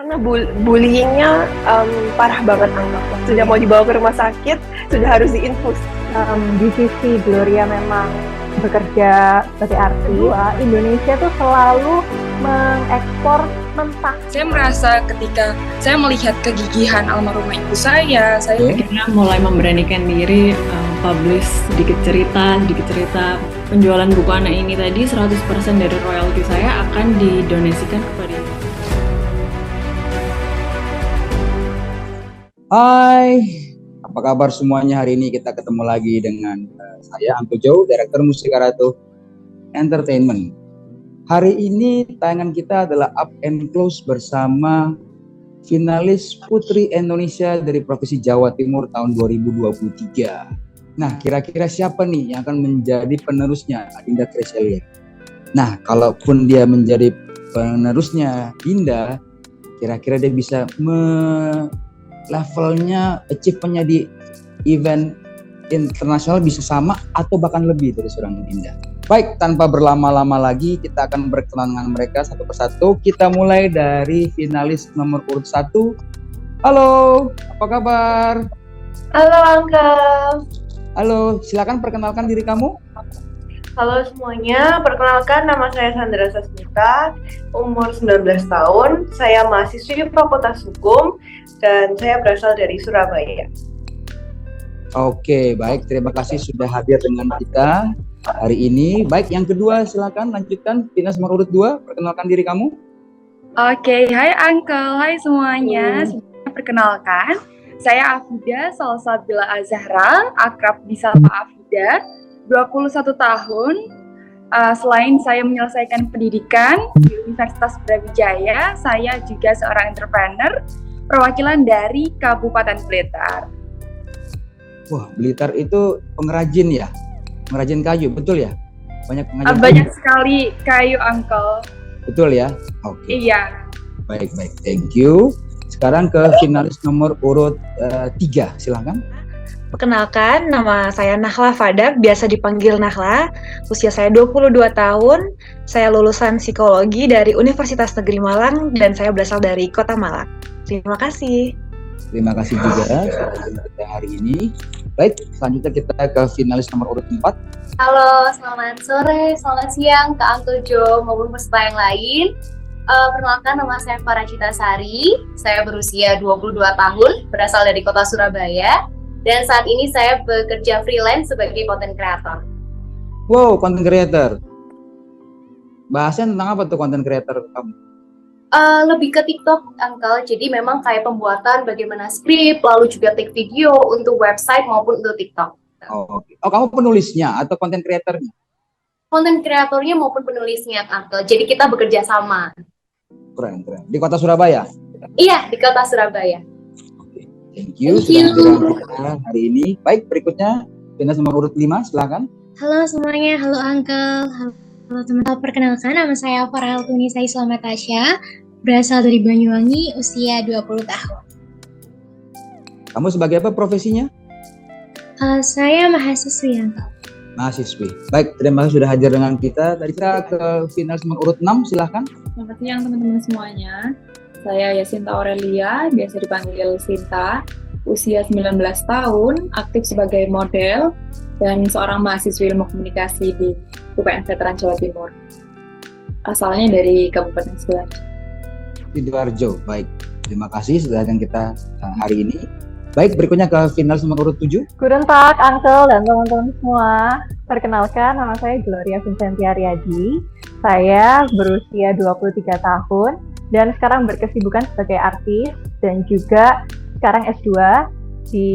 Karena bullyingnya parah banget Angga. Sudah mau dibawa ke rumah sakit, sudah harus diinfus. Di sisi Gloria memang bekerja sebagai artis, Indonesia tuh selalu mengekspor mentah. Saya merasa ketika saya melihat kegigihan almarhumah ibu saya akhirnya mulai memberanikan diri publish sedikit cerita. Penjualan buku anak ini tadi 100% dari royalti saya akan didonasikan kepada ibu. Hai, apa kabar semuanya? Hari ini kita ketemu lagi dengan saya, Uncle Joe, Direktur Mustika Ratu Entertainment. Hari ini tayangan kita adalah Up and Close bersama finalis Putri Indonesia dari Provinsi Jawa Timur tahun 2023. Nah, kira-kira siapa nih yang akan menjadi penerusnya Dinda Crescelia? Nah, kalaupun dia menjadi penerusnya Dinda, kira-kira dia bisa levelnya, achievement-nya di event internasional bisa sama atau bahkan lebih dari seorang Dinda. Baik, tanpa berlama-lama lagi, kita akan berkenalan dengan mereka satu persatu. Kita mulai dari finalis nomor urut 1. Halo, apa kabar? Halo Uncle. Halo, silakan perkenalkan diri kamu. Halo semuanya, perkenalkan nama saya Sandra Sasmita, umur 19 tahun. Saya mahasiswi Fakultas Hukum dan saya berasal dari Surabaya. Oke, baik. Terima kasih sudah hadir dengan kita hari ini. Baik, yang kedua silakan lanjutkan. Finalis nomor urut 2, perkenalkan diri kamu. Oke, hai Uncle, hai semuanya. Sebelumnya perkenalkan, saya Afida Salsabila Azahra, akrab disapa Afida, 21 tahun. Selain saya menyelesaikan pendidikan di Universitas Brawijaya, saya juga seorang entrepreneur perwakilan dari Kabupaten Blitar. Wah, Blitar itu pengrajin ya? Pengrajin kayu, betul ya? Banyak pengrajin Banyak kayu. sekali kayu, Uncle. Betul ya? Oke. Iya. Baik, thank you. Sekarang ke finalis nomor urut 3, silakan. Perkenalkan, nama saya Nahla Fadar, biasa dipanggil Nahla. Usia saya 22 tahun. Saya lulusan psikologi dari Universitas Negeri Malang dan saya berasal dari Kota Malang. Terima kasih. Terima kasih juga sudah hadir kita hari ini. Baik, selanjutnya kita ke finalis nomor urut 4. Halo, selamat sore, selamat siang ke Uncle Joe maupun peserta yang lain. Perkenalkan, nama saya Farah Cita Sari. Saya berusia 22 tahun, berasal dari kota Surabaya. Dan saat ini saya bekerja freelance sebagai content creator. Wow, content creator. Bahasnya tentang apa tuh content creator kamu? Lebih ke TikTok, Uncle. Jadi memang kayak pembuatan bagaimana skrip, lalu juga take video untuk website maupun untuk TikTok. Oh, okay. Oh, kamu penulisnya atau content creatornya? Content kreatornya maupun penulisnya, Uncle. Jadi kita bekerja sama. Keren. Di kota Surabaya? Iya, di kota Surabaya. Oke, thank you sudah hadir dengan kita hari ini. Baik, berikutnya finalis nomor urut 5, silakan. Halo semuanya, halo Uncle, halo teman-teman. Perkenalkan, nama saya Farah Tunisa Islam Natasha, berasal dari Banyuwangi, usia 20 tahun. Kamu sebagai apa profesinya? Saya mahasiswi, Uncle. Mahasiswi. Baik, terima kasih sudah hadir dengan kita. Tadi kita ke finalis nomor urut 6, silakan. Selamat siang teman-teman semuanya. Saya Yasinta Aurelia, biasa dipanggil Sinta. Usia 19 tahun, aktif sebagai model dan seorang mahasiswi ilmu komunikasi di UPN Veteran Jawa Timur. Asalnya dari Kabupaten Sidoarjo. Baik, terima kasih sudah hadir dengan kita hari ini. Baik, berikutnya ke finalis nomor urut 7. Guten Tag, Uncle dan teman-teman semua. Perkenalkan, nama saya Gloria Vincentia Riyadi. Saya berusia 23 tahun dan sekarang berkesibukan sebagai artis dan juga sekarang S2 di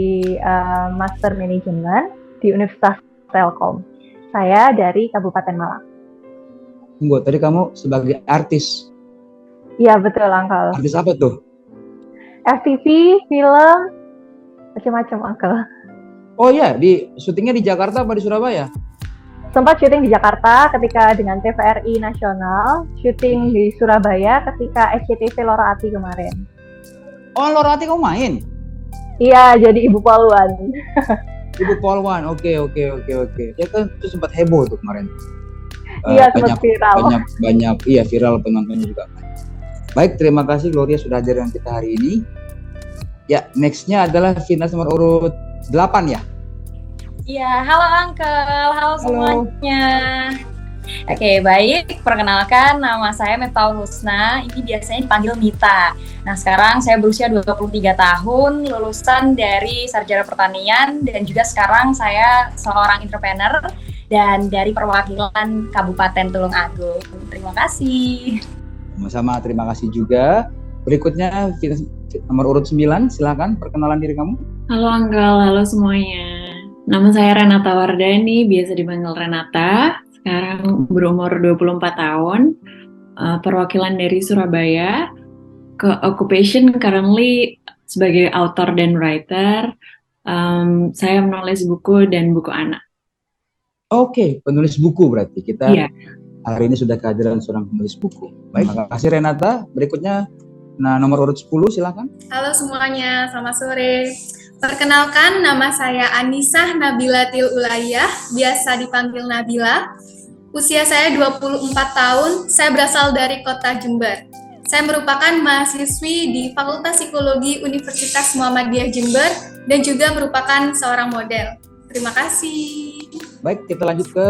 Master Management di Universitas Telkom. Saya dari Kabupaten Malang. Tunggu, tadi kamu sebagai artis. Iya, betul, Uncle. Artis apa tuh? FTV, film, macam-macam, Uncle. Oh iya, di syutingnya di Jakarta apa di Surabaya? Sempat syuting di Jakarta ketika dengan TVRI Nasional, syuting di Surabaya ketika SCTV Lorati kemarin. Oh, Lorati kamu main? Iya, jadi ibu Poluan. Ibu Polwan, oke. Ya kan itu sempat heboh tuh kemarin. Iya, sempat viral. Banyak, iya viral penontonnya juga. Baik, terima kasih Gloria sudah hadir dengan kita hari ini. Ya, next-nya adalah finalis nomor urut 8 ya. Iya, halo Uncle, halo semuanya. Oke, baik. Perkenalkan, nama saya Miftaul Husna. Ini biasanya dipanggil Mita. Nah, sekarang saya berusia 23 tahun, lulusan dari Sarjana Pertanian, dan juga sekarang saya seorang entrepreneur dan dari perwakilan Kabupaten Tulungagung. Terima kasih. Sama-sama, terima kasih juga. Berikutnya nomor urut 9, silakan perkenalan diri kamu. Halo Uncle, halo semuanya. Nama saya Renata Wardani, biasa dipanggil Renata. Sekarang berumur 24 tahun, perwakilan dari Surabaya. Ke occupation currently sebagai author dan writer. Saya menulis buku dan buku anak. Oke, penulis buku berarti. Kita hari ini sudah kehadiran seorang penulis buku. Baik, terima kasih Renata. Berikutnya, nomor urut 10, silakan. Halo semuanya, selamat sore. Perkenalkan, nama saya Anisah Nabilatil Ulayah, biasa dipanggil Nabila. Usia saya 24 tahun, saya berasal dari kota Jember. Saya merupakan mahasiswi di Fakultas Psikologi Universitas Muhammadiyah Jember dan juga merupakan seorang model. Terima kasih. Baik, kita lanjut ke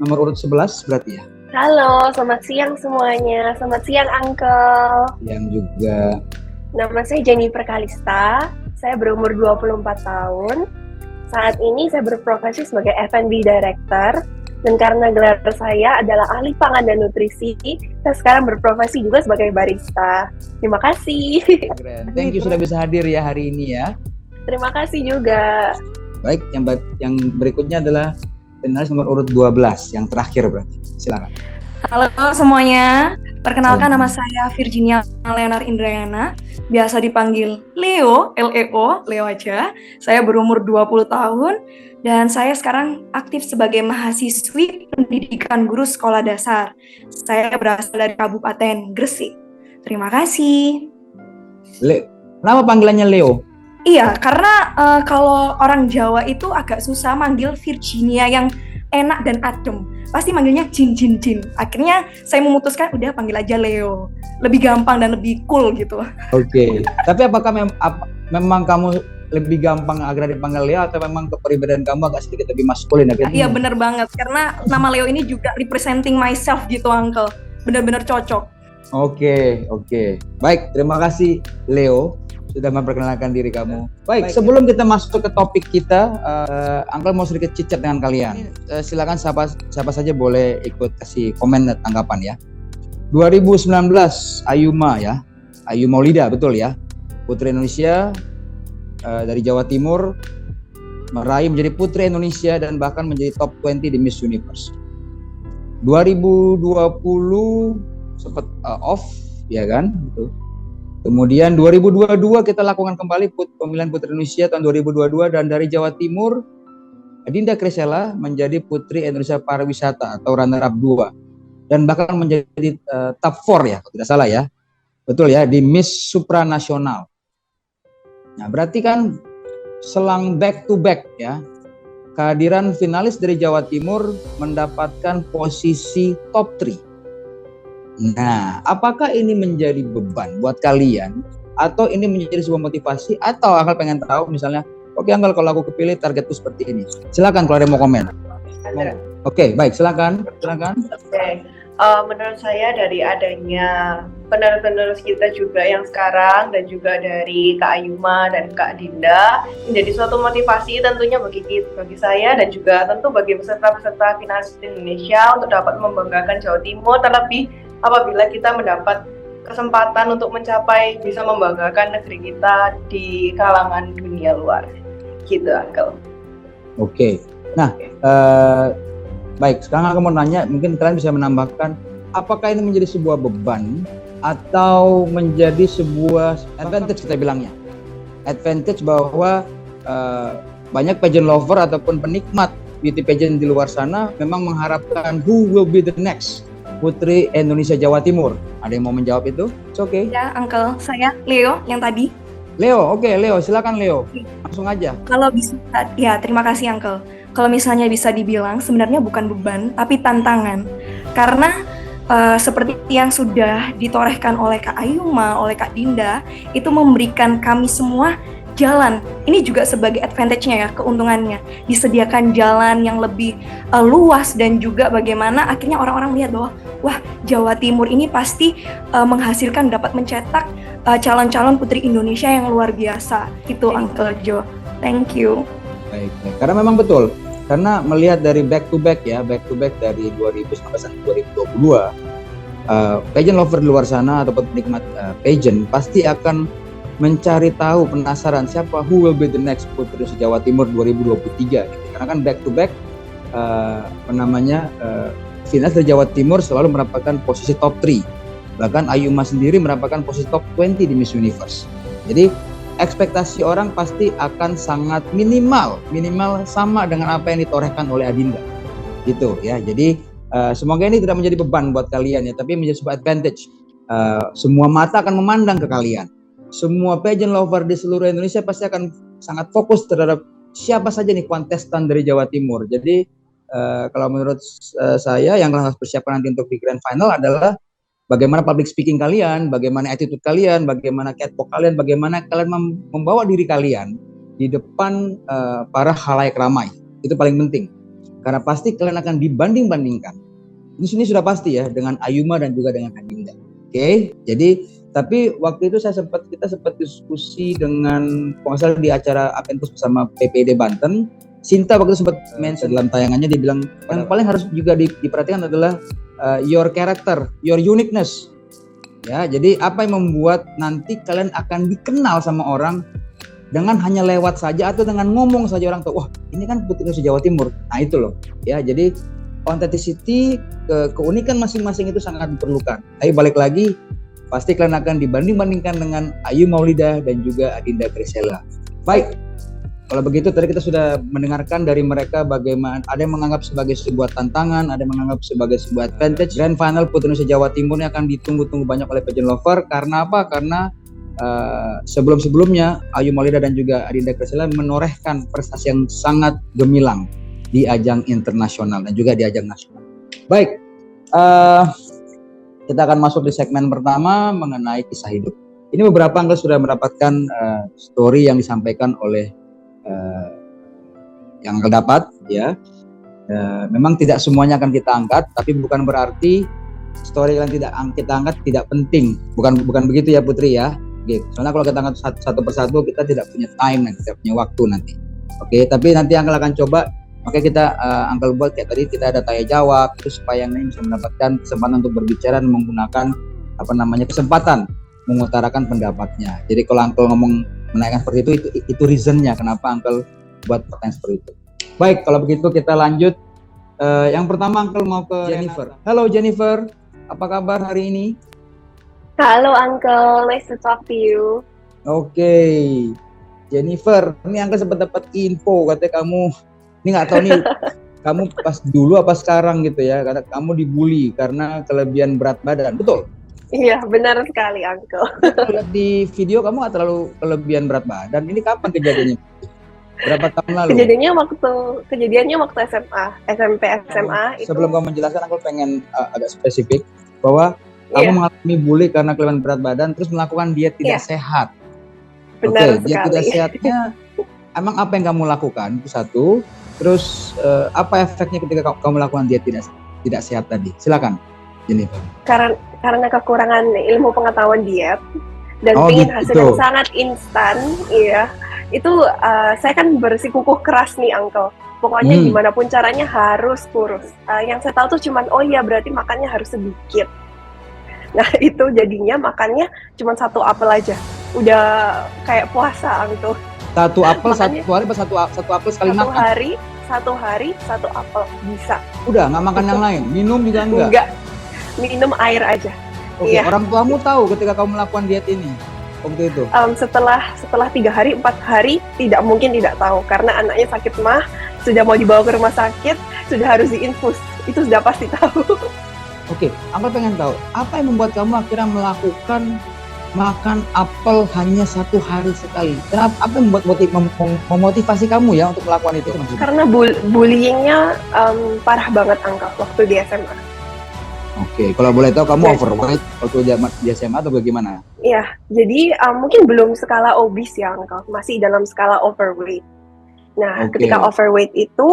nomor urut 11 berarti ya. Halo, selamat siang semuanya. Selamat siang Uncle. Yang juga. Nama saya Jennifer Kalista. Saya berumur 24 tahun. Saat ini saya berprofesi sebagai F&B Director. Dan karena gelar saya adalah ahli pangan dan nutrisi, saya sekarang berprofesi juga sebagai barista. Terima kasih. Keren. Thank you sudah bisa hadir ya hari ini ya. Terima kasih juga. Baik, yang berikutnya adalah finalis nomor urut 12, yang terakhir berarti. Silakan. Halo semuanya, perkenalkan nama saya Virginia Leonar Indrayana, biasa dipanggil Leo, L-E-O, Leo aja. Saya berumur 20 tahun dan saya sekarang aktif sebagai mahasiswi pendidikan guru sekolah dasar. Saya berasal dari Kabupaten Gresik. Terima kasih. Kenapa panggilannya Leo? Iya, karena kalau orang Jawa itu agak susah manggil Virginia yang enak dan adem. Pasti manggilnya Jin. Akhirnya saya memutuskan udah panggil aja Leo. Lebih gampang dan lebih cool gitu. Oke. Tapi apakah memang kamu lebih gampang agar dipanggil Leo atau memang kepribadian kamu agak sedikit lebih maskulin? Iya bener banget. Karena nama Leo ini juga representing myself gitu Uncle. Bener-bener cocok. Oke. Baik, terima kasih Leo sudah memperkenalkan diri kamu. Baik, sebelum kita masuk ke topik kita, Uncle mau sedikit cicat dengan kalian. Silakan siapa saja boleh ikut kasih komen dan tanggapan ya. 2019 Ayuma ya, Ayu Maulida betul ya, Putri Indonesia dari Jawa Timur meraih menjadi Putri Indonesia dan bahkan menjadi top 20 di Miss Universe. 2020 sempat off ya kan, gitu. Kemudian 2022 kita lakukan kembali pemilihan Putri Indonesia tahun 2022 dan dari Jawa Timur Dinda Krisela menjadi Putri Indonesia Pariwisata atau runner up 2 dan bahkan menjadi top 4 ya kalau tidak salah ya. Betul ya, di Miss Supranasional. Nah, berarti kan selang back to back ya. Kehadiran finalis dari Jawa Timur mendapatkan posisi top 3. Nah, apakah ini menjadi beban buat kalian atau ini menjadi sebuah motivasi atau Uncle pengen tahu misalnya, oke Uncle kalau aku kepilih targetku seperti ini. Silakan kalau ada yang mau komen. Oke, baik silakan. Oke. Menurut saya dari adanya penerus kita juga yang sekarang dan juga dari Kak Ayuma dan Kak Dinda menjadi suatu motivasi tentunya bagi saya dan juga tentu bagi peserta-peserta finalis Indonesia untuk dapat membanggakan Jawa Timur, terlebih apabila kita mendapat kesempatan untuk mencapai bisa membanggakan negeri kita di kalangan dunia luar. Gitu, Uncle. Oke. Nah, baik, sekarang aku mau nanya, mungkin kalian bisa menambahkan, apakah ini menjadi sebuah beban atau menjadi sebuah advantage kita bilangnya? Advantage bahwa banyak pageant lover ataupun penikmat beauty pageant di luar sana memang mengharapkan who will be the next Putri Indonesia Jawa Timur. Ada yang mau menjawab itu? It's okay. Ya, Uncle. Saya Leo yang tadi. Leo, oke Leo, silakan Leo. Langsung aja. Kalau bisa, ya terima kasih Uncle. Kalau misalnya bisa dibilang sebenarnya bukan beban, tapi tantangan. Karena seperti yang sudah ditorehkan oleh Kak Ayuma, oleh Kak Dinda, itu memberikan kami semua jalan. Ini juga sebagai advantage-nya ya, keuntungannya. Disediakan jalan yang lebih luas dan juga bagaimana akhirnya orang-orang melihat bahwa wah, Jawa Timur ini pasti menghasilkan, dapat mencetak calon-calon putri Indonesia yang luar biasa. Itu Uncle Joe. Thank you. Baik. Karena memang betul. Karena melihat dari back to back dari 2019 sampai 2022, pageant lover di luar sana ataupun penikmat pageant pasti akan mencari tahu, penasaran siapa who will be the next Putri Jawa Timur 2023 gitu. Karena kan back to back finalis dari Jawa Timur selalu mendapatkan posisi top 3. Bahkan Ayuma sendiri mendapatkan posisi top 20 di Miss Universe. Jadi ekspektasi orang pasti akan sangat minimal sama dengan apa yang ditorehkan oleh Adinda. Gitu ya. Jadi semoga ini tidak menjadi beban buat kalian ya, tapi menjadi sebuah advantage. Semua mata akan memandang ke kalian. Semua pageant lover di seluruh Indonesia pasti akan sangat fokus terhadap siapa saja nih kontestan dari Jawa Timur. Jadi kalau menurut saya yang harus persiapkan nanti untuk di grand final adalah bagaimana public speaking kalian, bagaimana attitude kalian, bagaimana catwalk kalian, bagaimana kalian membawa diri kalian di depan para khalayak ramai. Itu paling penting. Karena pasti kalian akan dibanding-bandingkan. Ini sudah pasti ya dengan Ayuma dan juga dengan Adinda. Oke, jadi tapi waktu itu kita sempat diskusi dengan pengusaha di acara Apentus bersama PPD Banten. Sinta waktu itu sempat mention dalam tayangannya, dia bilang yang paling harus juga diperhatikan adalah your character, your uniqueness. Ya, jadi apa yang membuat nanti kalian akan dikenal sama orang dengan hanya lewat saja atau dengan ngomong saja orang tahu, wah ini kan Putri Indonesia Jawa Timur. Nah itu loh. Ya, jadi authenticity, keunikan masing-masing itu sangat diperlukan. Tapi balik lagi, pasti kalian akan dibanding-bandingkan dengan Ayu Maulida dan juga Adinda Grisela. Baik, kalau begitu tadi kita sudah mendengarkan dari mereka bagaimana ada yang menganggap sebagai sebuah tantangan, ada yang menganggap sebagai sebuah advantage. Grand Final Putri Indonesia Jawa Timur ini akan ditunggu-tunggu banyak oleh pageant lover. Karena apa? Karena sebelum-sebelumnya Ayu Maulida dan juga Adinda Grisela menorehkan prestasi yang sangat gemilang di ajang internasional dan juga di ajang nasional. Baik, kita akan masuk di segmen pertama mengenai kisah hidup. Ini beberapa Uncle sudah mendapatkan story yang disampaikan oleh yang Uncle dapat ya. Memang tidak semuanya akan kita angkat, tapi bukan berarti story yang tidak kita angkat tidak penting. Bukan begitu ya Putri ya. Gitu. Soalnya kalau kita angkat satu persatu kita tidak punya time, tidak punya waktu nanti. Oke, tapi nanti Uncle akan coba. Makanya kita Uncle buat kayak tadi kita ada tanya jawab itu supaya yang lain bisa mendapatkan kesempatan untuk berbicara dan menggunakan kesempatan mengutarakan pendapatnya. Jadi kalau Uncle ngomong menaikkan seperti itu reasonnya kenapa Uncle buat pertanyaan seperti itu. Baik, kalau begitu kita lanjut. Yang pertama Uncle mau ke Jennifer. Halo Jennifer, apa kabar hari ini? Halo Uncle, nice to talk to you. Oke, Jennifer, ini Uncle sempat dapat info katanya kamu ini nggak tahu nih kamu pas dulu apa sekarang gitu ya, karena kamu dibully karena kelebihan berat badan, betul? Iya, benar sekali Uncle. Lihat di video kamu nggak terlalu kelebihan berat badan. Ini kapan kejadiannya? Berapa tahun lalu? Kejadiannya waktu SMA, SMP, SMA. Sebelum kamu menjelaskan, aku pengen agak spesifik bahwa kamu mengalami bully karena kelebihan berat badan, terus melakukan diet tidak sehat. Benar sekali. Diet tidak sehatnya, emang apa yang kamu lakukan? Itu satu. Terus apa efeknya ketika kamu melakukan diet tidak sehat tadi? Silakan, Jennifer. Karena kekurangan ilmu pengetahuan diet dan ingin hasil yang sangat instan, iya. Itu saya kan bersikukuh keras nih Uncle. Pokoknya gimana pun caranya harus kurus. Yang saya tahu tuh cuman berarti makannya harus sedikit. Nah itu jadinya makannya cuma 1 apel aja. Udah kayak puasa Uncle. 1 apel satu hari, satu apel sekali makan. Satu hari 1 apel bisa. Udah nggak makan yang lain, minum juga enggak? Enggak, minum air aja. Oke, orang tuamu tahu ketika kamu melakukan diet ini waktu itu? Setelah 3 hari, 4 hari tidak mungkin tidak tahu karena anaknya sakit mah, sudah mau dibawa ke rumah sakit, sudah harus diinfus, itu sudah pasti tahu. Oke, Uncle pengen tahu apa yang membuat kamu akhirnya melakukan makan apel hanya 1 hari sekali. Kenapa? Apa yang memotivasi kamu ya untuk melakukan itu? Karena bullyingnya parah banget Uncle waktu di SMA. Oke, kalau boleh tahu kamu Jadi- overweight waktu di SMA atau bagaimana? Iya, jadi mungkin belum skala obese ya, Uncle. Masih dalam skala overweight. Nah, Oke. ketika overweight itu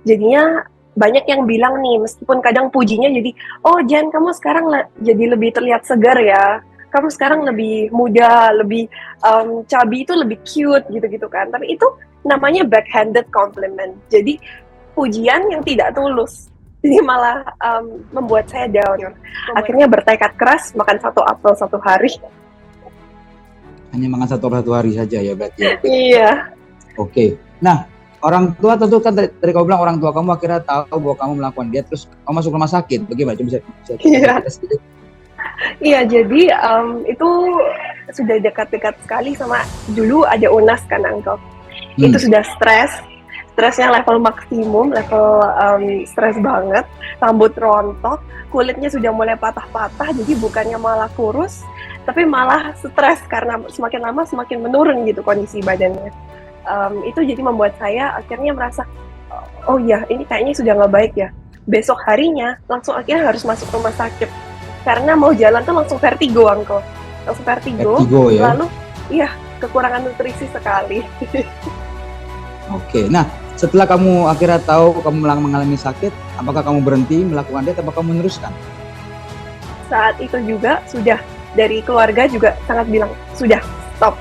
jadinya banyak yang bilang nih, meskipun kadang pujinya jadi, oh Jan, kamu sekarang jadi lebih terlihat segar ya. Kamu sekarang lebih muda, lebih chubby itu lebih cute gitu-gitu kan. Tapi itu namanya backhanded compliment. Jadi pujian yang tidak tulus. Jadi malah membuat saya down. Akhirnya bertekad keras makan 1 apel 1 hari. Hanya makan satu hari saja ya berarti. Ya? Iya. Oke. Nah, orang tua tentu kan tadi kamu bilang orang tua kamu akhirnya tahu bahwa kamu melakukan diet terus kamu masuk rumah sakit. Bagaimana? Coba bisa Iya. cerita sedikit? Iya, jadi itu sudah dekat-dekat sekali sama dulu ada UNAS kan, Uncle. Itu sudah stresnya level maksimum, level stres banget, rambut rontok, kulitnya sudah mulai patah-patah, jadi bukannya malah kurus, tapi malah stres karena semakin lama semakin menurun gitu kondisi badannya. Itu jadi membuat saya akhirnya merasa, oh ya ini kayaknya sudah nggak baik ya. Besok harinya langsung akhirnya harus masuk rumah sakit. Karena mau jalan tuh langsung vertigo, Uncle. Langsung vertigo ya? Lalu, iya, kekurangan nutrisi sekali. Oke, nah setelah kamu akhirnya tahu kamu mengalami sakit, apakah kamu berhenti melakukan diet atau kamu meneruskan? Saat itu juga sudah dari keluarga juga sangat bilang, sudah stop,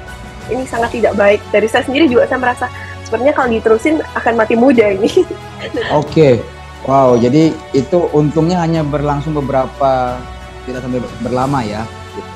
ini sangat tidak baik. Dari saya sendiri juga saya merasa sepertinya kalau diterusin akan mati muda ini. Oke, wow, jadi itu untungnya hanya berlangsung beberapa, tidak sampai berlama ya.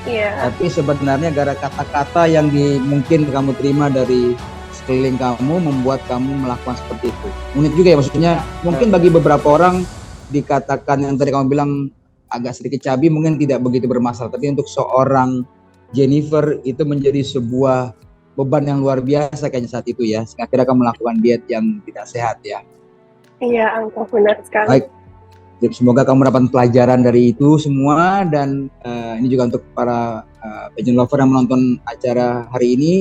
Iya. Tapi sebenarnya gara kata-kata yang mungkin kamu terima dari sekeliling kamu membuat kamu melakukan seperti itu. Unik juga ya, maksudnya mungkin bagi beberapa orang dikatakan yang tadi kamu bilang agak sedikit cabi mungkin tidak begitu bermasalah, tapi untuk seorang Jennifer itu menjadi sebuah beban yang luar biasa kayaknya saat itu ya. Akhirnya kamu melakukan diet yang tidak sehat ya. Iya, Uncle, benar sekali. Baik. Semoga kamu mendapat pelajaran dari itu semua dan ini juga untuk para pageant lover yang menonton acara hari ini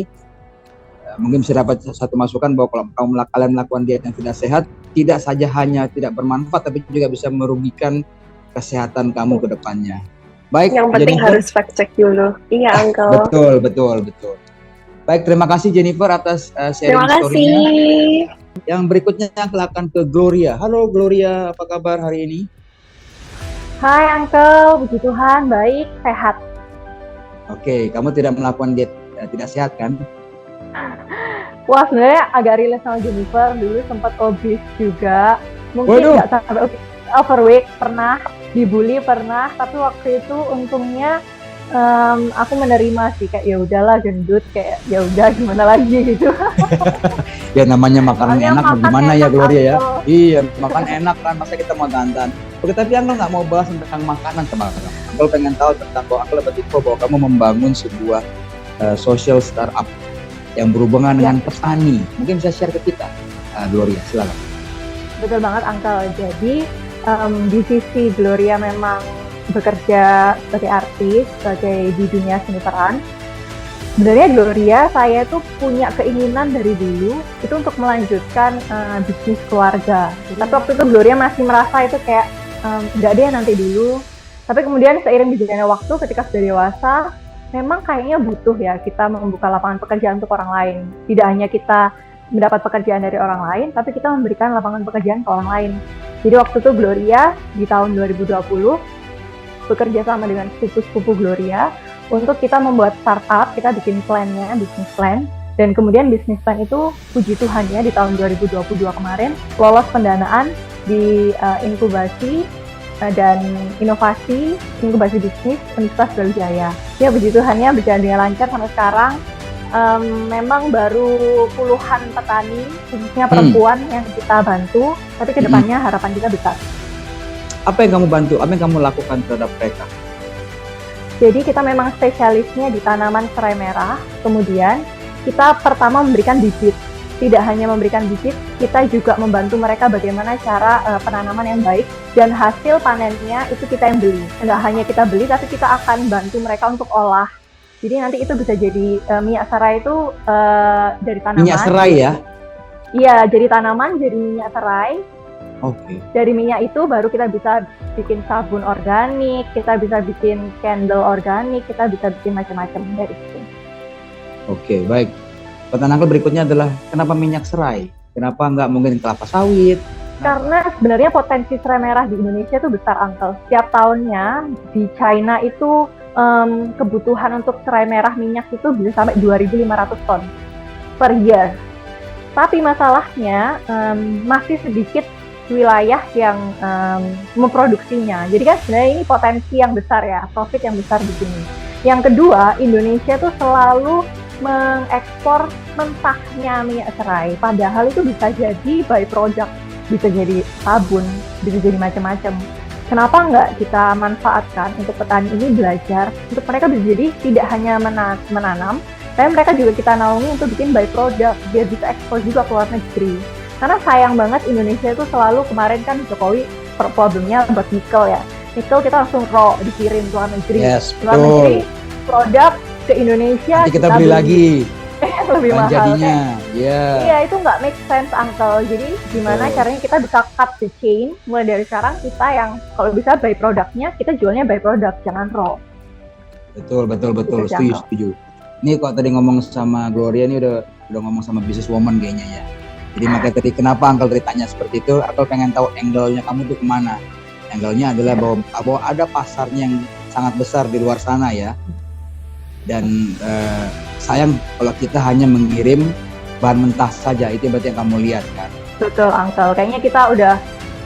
mungkin bisa dapat satu masukan bahwa kalau kalian melakukan diet yang tidak sehat tidak saja hanya tidak bermanfaat tapi juga bisa merugikan kesehatan kamu ke depannya. Baik. Yang penting Jennifer, harus fact check dulu. Iya, Uncle. Betul. Baik, terima kasih Jennifer atas sharing Terima story-nya. kasih. Yang berikutnya akan ke Gloria. Halo Gloria, apa kabar hari ini? Hai Uncle, puji Tuhan, baik, sehat. Oke, kamu tidak melakukan diet tidak sehat kan? Wah, sebenarnya agak relate sama Jennifer, dulu sempat obese juga. Mungkin Waduh. nggak sampai overweight pernah, dibully pernah, tapi waktu itu untungnya aku menerima sih, kayak ya udahlah gendut, kayak ya udah gimana lagi gitu. Ya namanya makanan Soalnya enak, makan gimana ya enak, Gloria ya? Uncle. Iya, makan enak kan, masa kita mau tantan. Oke, tapi Uncle nggak mau bahas tentang makanan teman-teman. Uncle pengen tahu tentang bahwa Uncle lebih info bahwa kamu membangun sebuah social startup yang berhubungan dengan petani. Mungkin bisa share ke kita, Gloria, silakan. Betul banget Uncle, jadi di sisi Gloria memang bekerja sebagai artis, sebagai di dunia seni peran. Sebenarnya Gloria, saya tuh punya keinginan dari dulu itu untuk melanjutkan bisnis keluarga. Tapi waktu itu Gloria masih merasa itu kayak enggak deh nanti dulu. Tapi kemudian seiring berjalannya waktu ketika sudah dewasa, memang kayaknya butuh ya kita membuka lapangan pekerjaan untuk orang lain. Tidak hanya kita mendapat pekerjaan dari orang lain, tapi kita memberikan lapangan pekerjaan ke orang lain. Jadi waktu itu Gloria di tahun 2020 bekerja sama dengan sepupu-sepupu Gloria untuk kita membuat startup, kita bikin plannya, bisnis plan, dan kemudian bisnis plan itu puji Tuhan ya di tahun 2022 kemarin lolos pendanaan di inkubasi dan inovasi bisnis Universitas Brawijaya. Ya puji Tuhan ya berjalan dengan lancar sampai sekarang. Memang baru puluhan petani, khususnya perempuan yang kita bantu, tapi kedepannya harapan kita besar. Apa yang kamu bantu? Apa yang kamu lakukan terhadap mereka? Jadi kita memang spesialisnya di tanaman serai merah, kemudian kita pertama memberikan bibit. Tidak hanya memberikan bibit, kita juga membantu mereka bagaimana cara penanaman yang baik, dan hasil panennya itu kita yang beli. Tidak hanya kita beli, tapi kita akan bantu mereka untuk olah. Jadi nanti itu bisa jadi minyak serai itu dari tanaman. Minyak serai ya? Iya, jadi tanaman, jadi minyak serai. Oke. Dari minyak itu baru kita bisa bikin sabun organik, kita bisa bikin candle organik, kita bisa bikin macam-macam dari situ. Oke, baik. Pertanyaan Uncle berikutnya adalah kenapa minyak serai? Kenapa nggak mungkin kelapa sawit? Karena sebenarnya potensi serai merah di Indonesia itu besar, Uncle. Setiap tahunnya di China itu kebutuhan untuk serai merah minyak itu bisa sampai 2.500 ton per year. Tapi masalahnya masih sedikit wilayah yang memproduksinya. Jadi kan sebenarnya ini potensi yang besar ya, profit yang besar di sini. Yang kedua, Indonesia tuh selalu mengekspor mentahnya minyak serai. Padahal itu bisa jadi byproduct, bisa jadi sabun, bisa jadi macam-macam. Kenapa nggak kita manfaatkan untuk petani ini belajar, untuk mereka bisa jadi tidak hanya menanam, tapi mereka juga kita naungi untuk bikin byproduct, biar bisa ekspor juga ke luar negeri. Karena sayang banget Indonesia itu selalu, kemarin kan Jokowi problemnya buat nikel ya. Nikel kita langsung raw, dikirim ke luar negeri. Yes, luar negeri, produk ke Indonesia. Nanti kita beli lagi. Lebih mahal. Jadinya, Iya, itu nggak make sense, Uncle. Jadi gimana caranya kita bisa cut the chain, mulai dari sekarang kita yang kalau bisa by produknya, kita jualnya by product, jangan raw. Betul. Setuju. Ini kok tadi ngomong sama Gloria ini udah ngomong sama business woman kayaknya ya. Jadi makanya tadi kenapa Uncle tadi tanya seperti itu, Uncle pengen tahu angle-nya kamu tuh kemana. Angle-nya adalah bahwa ada pasarnya yang sangat besar di luar sana ya. Dan sayang kalau kita hanya mengirim bahan mentah saja, itu berarti yang kamu lihat kan. Betul, Uncle. Kayaknya kita udah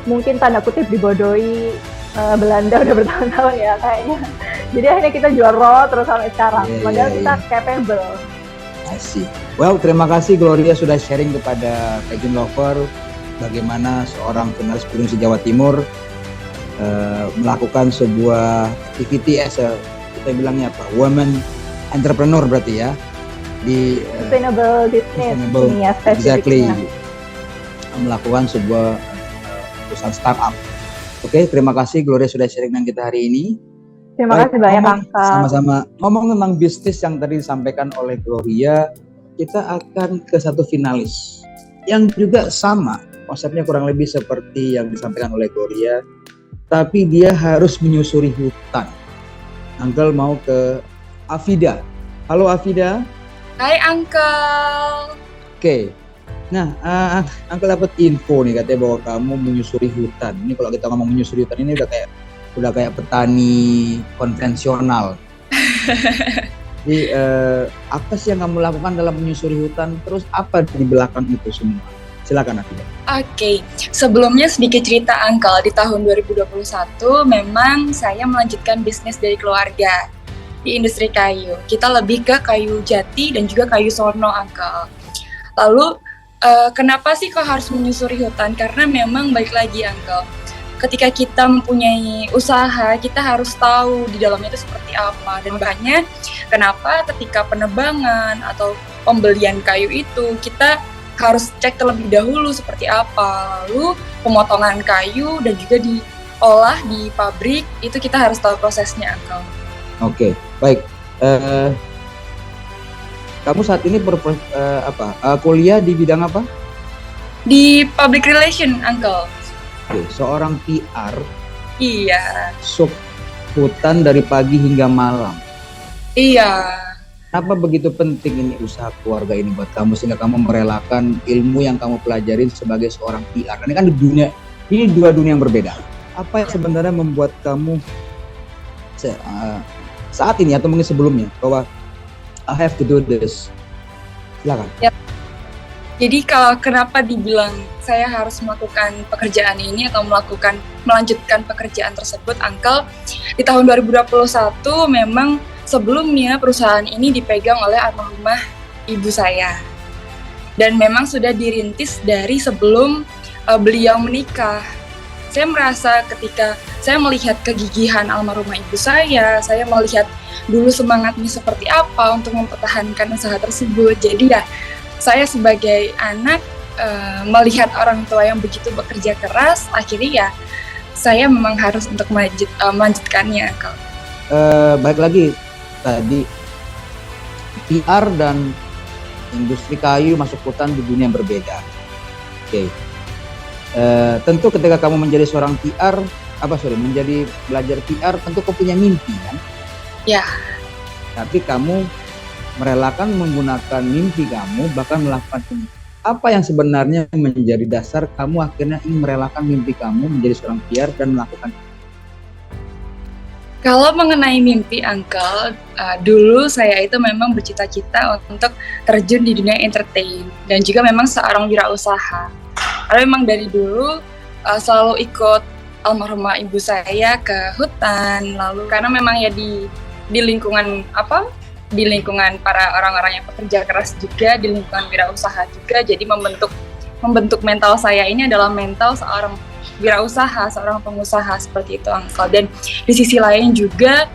mungkin tanda kutip dibodohi Belanda udah bertahun-tahun ya kayaknya. Jadi akhirnya kita jual raw terus sampai sekarang. Padahal kita capable. I see. Well, terima kasih Gloria sudah sharing kepada Pageant Lover bagaimana seorang finalis Gunung Jawa Timur melakukan sebuah activity as a, kita bilangnya apa, woman entrepreneur berarti ya, di sustainable business ini ya, exactly, melakukan sebuah perusahaan startup. Oke, terima kasih Gloria sudah sharing dengan kita hari ini. Terima kasih banyak, Angka. Sama-sama. Ngomong tentang bisnis yang tadi disampaikan oleh Gloria, kita akan ke satu finalis yang juga sama, konsepnya kurang lebih seperti yang disampaikan oleh Gloria, tapi dia harus menyusuri hutan. Uncle mau ke Afida. Halo Afida. Hai Uncle. Oke. Nah, Uncle dapat info nih katanya bahwa kamu menyusuri hutan. Ini kalau kita ngomong menyusuri hutan ini udah kayak petani konvensional. Jadi apa sih yang kamu lakukan dalam menyusuri hutan? Terus apa di belakang itu semua? Silakan Afida. Oke, sebelumnya sedikit cerita Uncle. Di tahun 2021 memang saya melanjutkan bisnis dari keluarga di industri kayu. Kita lebih ke kayu jati dan juga kayu sono, Uncle. Lalu kenapa sih kok harus menyusuri hutan? Karena memang balik lagi, Uncle, ketika kita mempunyai usaha, kita harus tahu di dalamnya itu seperti apa. Dan makanya kenapa ketika penebangan atau pembelian kayu itu kita harus cek terlebih dahulu seperti apa. Lalu pemotongan kayu dan juga diolah di pabrik, itu kita harus tahu prosesnya, Uncle. Oke, baik. Kamu saat ini kuliah di bidang apa? Di public relation, Uncle. Oke, seorang PR. Iya. Sub hutan dari pagi hingga malam. Iya. Kenapa begitu penting ini usaha keluarga ini buat kamu sehingga kamu merelakan ilmu yang kamu pelajarin sebagai seorang PR? Ini kan ini dua dunia yang berbeda. Apa yang sebenarnya membuat kamu saat ini atau mungkin sebelumnya bahwa I have to do this? Silakan. Yep. Jadi kenapa dibilang saya harus melakukan pekerjaan ini atau melanjutkan pekerjaan tersebut, Uncle? Di tahun 2021 memang sebelumnya perusahaan ini dipegang oleh almarhumah ibu saya. Dan memang sudah dirintis dari sebelum beliau menikah. Saya merasa ketika saya melihat kegigihan almarhumah ibu saya melihat dulu semangatnya seperti apa untuk mempertahankan usaha tersebut. Jadi ya, saya sebagai anak melihat orang tua yang begitu bekerja keras, akhirnya ya saya memang harus untuk melanjutkannya. Baik lagi, tadi PR dan industri kayu masuk hutan di dunia yang berbeda. Oke. Tentu ketika kamu menjadi seorang PR, menjadi belajar PR, tentu kau punya mimpi kan? Ya. Tapi kamu merelakan menggunakan mimpi kamu, bahkan melakukan ini. Apa yang sebenarnya menjadi dasar kamu akhirnya ingin merelakan mimpi kamu menjadi seorang PR dan melakukan? Kalau mengenai mimpi, Uncle, dulu saya itu memang bercita-cita untuk terjun di dunia entertain dan juga memang seorang wirausaha. Karena memang dari dulu selalu ikut almarhumah ibu saya ke hutan, lalu karena memang ya di lingkungan di lingkungan para orang-orang yang pekerja keras juga, di lingkungan wirausaha juga, jadi membentuk mental saya ini adalah mental seorang wirausaha, seorang pengusaha seperti itu, Uncle. Dan di sisi lain juga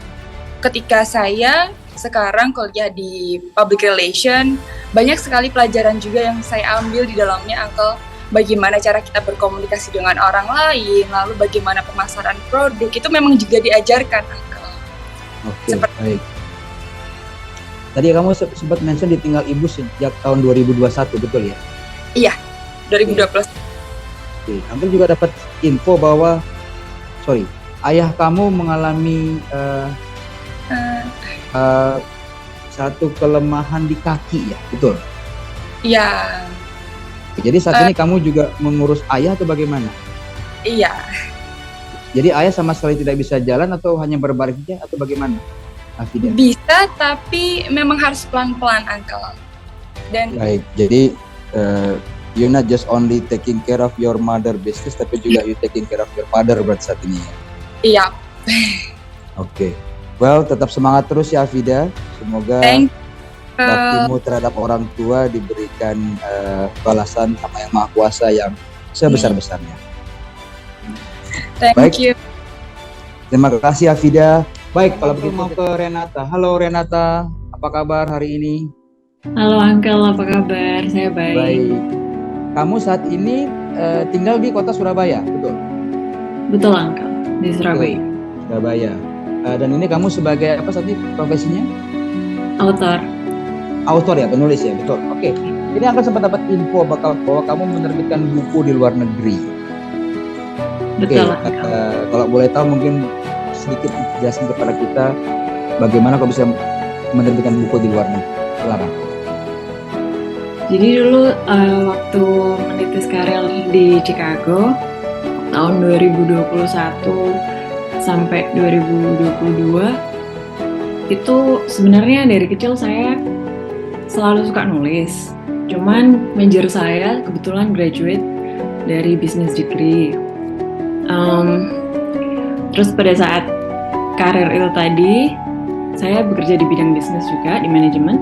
ketika saya sekarang kuliah di public relation, banyak sekali pelajaran juga yang saya ambil di dalamnya, Uncle. Bagaimana cara kita berkomunikasi dengan orang lain, lalu bagaimana pemasaran produk, itu memang juga diajarkan, Uncle. Oke, baik. Tadi kamu sempat mention ditinggal ibu sejak tahun 2021, betul ya? Iya, 2012. Oke, Uncle juga dapat info bahwa, ayah kamu mengalami satu kelemahan di kaki ya, betul? Iya. Jadi saat ini kamu juga mengurus ayah atau bagaimana? Iya. Jadi ayah sama sekali tidak bisa jalan atau hanya berbaring saja atau bagaimana? Afida? Bisa, tapi memang harus pelan-pelan, Uncle. Dan baik, jadi you're not just only taking care of your mother business, tapi juga you taking care of your father berarti saat ini ya? Iya. Oke. Well, tetap semangat terus ya Afida. Semoga baktimu terhadap orang tua diberikan balasan sama Yang Maha Kuasa yang sebesar-besarnya. Thank you. Terima kasih Afida. Baik, kalau begitu mau ke Renata. Halo Renata, apa kabar hari ini? Halo Uncle, apa kabar? Saya baik. Baik. Kamu saat ini tinggal di kota Surabaya, betul? Betul Uncle, di Surabaya. Surabaya. Dan ini kamu sebagai apa saat ini profesinya? Autor ya, penulis ya, betul. Oke. Ini akan sempat dapat info bahwa kamu menerbitkan buku di luar negeri. Betul. Kalau boleh tahu mungkin sedikit jelasin kepada kita bagaimana kau bisa menerbitkan buku di luar negeri. Silakan. Jadi dulu waktu menitis karir di Chicago tahun 2021 sampai 2022 itu sebenarnya dari kecil saya selalu suka nulis. Cuman major saya kebetulan graduate dari business degree. Terus pada saat karir itu tadi, saya bekerja di bidang bisnis juga, di manajemen.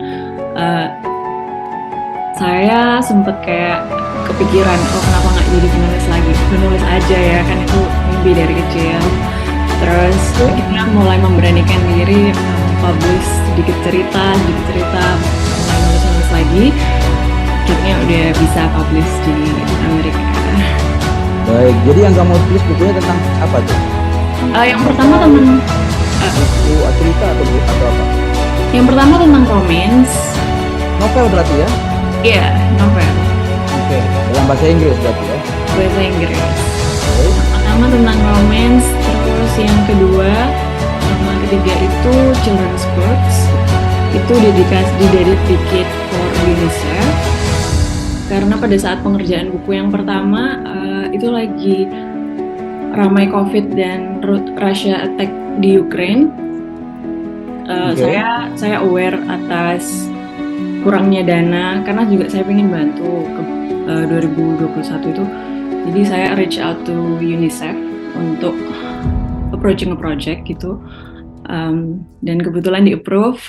Saya sempet kayak kepikiran, kenapa nggak jadi penulis lagi? Penulis aja ya, kan itu mimpi dari kecil. Terus akhirnya mulai memberanikan diri, publish sedikit cerita, mulai nulis lagi. Akhirnya udah bisa publish di Amerika. Baik, jadi yang kamu tulis bukunya tentang apa tuh? Yang pertama tentang buku cerita atau apa? Yang pertama tentang romance. Novel berarti ya? Iya, novel. Oke, dalam bahasa Inggris berarti ya? Bahasa Inggris. Yang pertama tentang romance, terus yang kedua, sama ketiga itu children's books. Itu dedicated for UNICEF. Karena pada saat pengerjaan buku yang pertama, itu lagi ramai COVID dan Russia attack di Ukraine. Saya aware atas kurangnya dana karena juga saya ingin bantu ke 2021 itu. Jadi saya reach out to UNICEF untuk approaching a project gitu. Dan kebetulan di approve.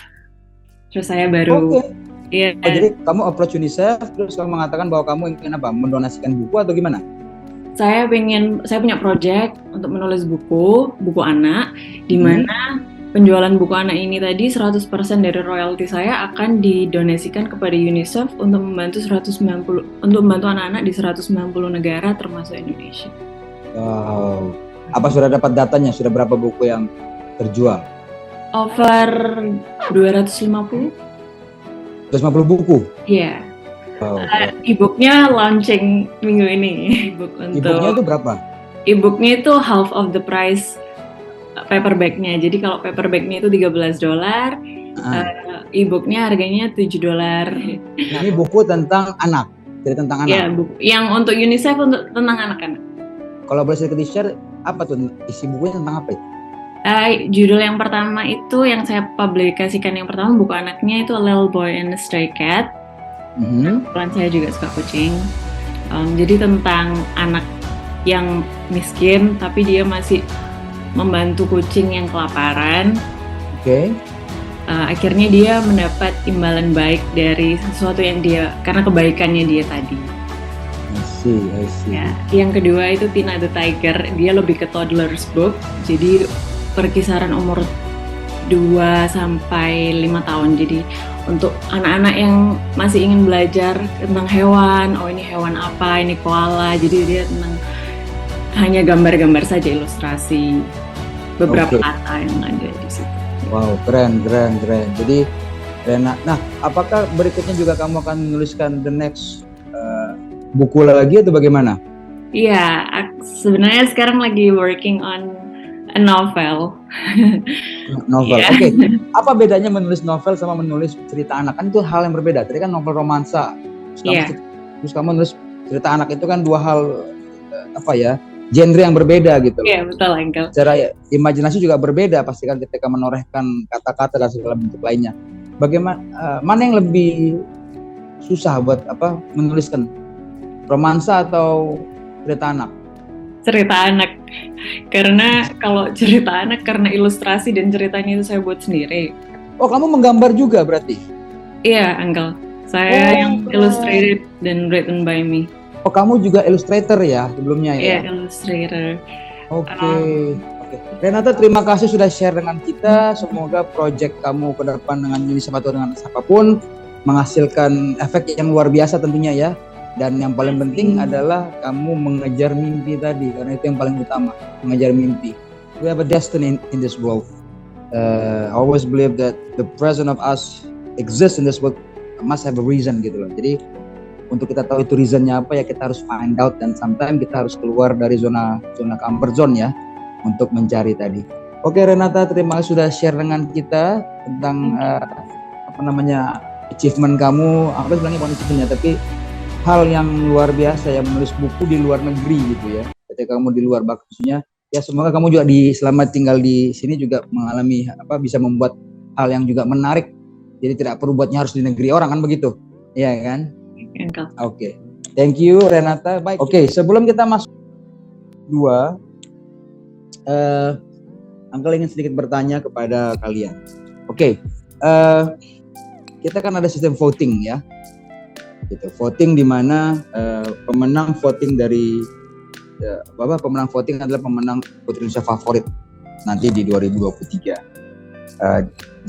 Terus saya baru jadi kamu approach UNICEF terus kamu mengatakan bahwa kamu ingin apa? Mendonasikan buku atau gimana? Saya punya project untuk menulis buku anak, di mana penjualan buku anak ini tadi 100% dari royalti saya akan didonasikan kepada UNICEF untuk membantu anak-anak di 190 negara termasuk Indonesia. Wow. Apa sudah dapat datanya? Sudah berapa buku yang terjual? Over 250. 250 buku? Iya. Oh, E-booknya launching minggu ini. E-booknya itu berapa? E-booknya itu half of the price paperbacknya. Jadi kalau paperbacknya itu $13, e-booknya harganya $7. Nah, ini buku tentang anak, jadi tentang anak. Ya, yang untuk UNICEF untuk tentang anak-anak. Kalau boleh sedikit di-share, apa tuh isi bukunya tentang apa itu? Judul yang pertama itu yang saya publikasikan yang pertama buku anaknya itu A Little Boy and a Stray Cat. Kebetulan saya juga suka kucing. Jadi tentang anak yang miskin tapi dia masih membantu kucing yang kelaparan. Oke. Akhirnya dia mendapat imbalan baik dari sesuatu yang dia karena kebaikannya dia tadi. I see. Ya, yang kedua itu Tina the Tiger, dia lebih ke toddler's book. Jadi perkisaran umur 2 sampai 5 tahun. Jadi untuk anak-anak yang masih ingin belajar tentang hewan, oh ini hewan apa, ini koala. Jadi dia tentang hanya gambar-gambar saja, ilustrasi beberapa kata yang ada di situ. Wow, keren. Jadi Rena, nah apakah berikutnya juga kamu akan menuliskan the next buku lagi atau bagaimana? Iya, sebenarnya sekarang lagi working on a novel. Novel, Yeah. Oke. Apa bedanya menulis novel sama menulis cerita anak? Kan itu hal yang berbeda. Tadi kan novel romansa, terus kamu nulis cerita anak itu kan dua hal genre yang berbeda gitu. Iya, betul, Uncle. Secara imajinasi juga berbeda pasti kan ketika menorehkan kata-kata dan segala bentuk lainnya. Bagaimana mana yang lebih susah buat menuliskan, romansa atau cerita anak? Cerita anak, karena kalau cerita anak karena ilustrasi dan ceritanya itu saya buat sendiri. Oh, kamu menggambar juga berarti? Iya, Uncle. Saya yang illustrated dan written by me. Oh, kamu juga illustrator ya sebelumnya ya? Iya, illustrator. Oke. Renata, terima kasih sudah share dengan kita. Semoga project kamu ke depan dengan UNICEF atau dengan siapapun menghasilkan efek yang luar biasa tentunya ya. Dan yang paling penting adalah kamu mengejar mimpi tadi, karena itu yang paling utama, mengejar mimpi. We have a destiny in this world. I always believe that the present of us exists in this world must have a reason gitu loh. Jadi untuk kita tahu itu reasonnya apa ya kita harus find out, dan sometimes kita harus keluar dari zona comfort zone ya untuk mencari tadi. Oke Renata, terima kasih sudah share dengan kita tentang achievement kamu. Aku bilangnya bukan achievementnya, tapi hal yang luar biasa ya, menulis buku di luar negeri gitu ya. Ketika kamu di luar maksudnya ya, semoga kamu juga selama tinggal di sini juga mengalami bisa membuat hal yang juga menarik. Jadi tidak perlu buatnya harus di negeri orang kan begitu. Iya kan? Oke. Thank you Renata. Baik. Oke, sebelum kita masuk Uncle ingin sedikit bertanya kepada kalian. Oke. Kita kan ada sistem voting ya. Gitu. Voting di mana pemenang voting dari pemenang voting adalah pemenang Putri Indonesia favorit nanti di 2023.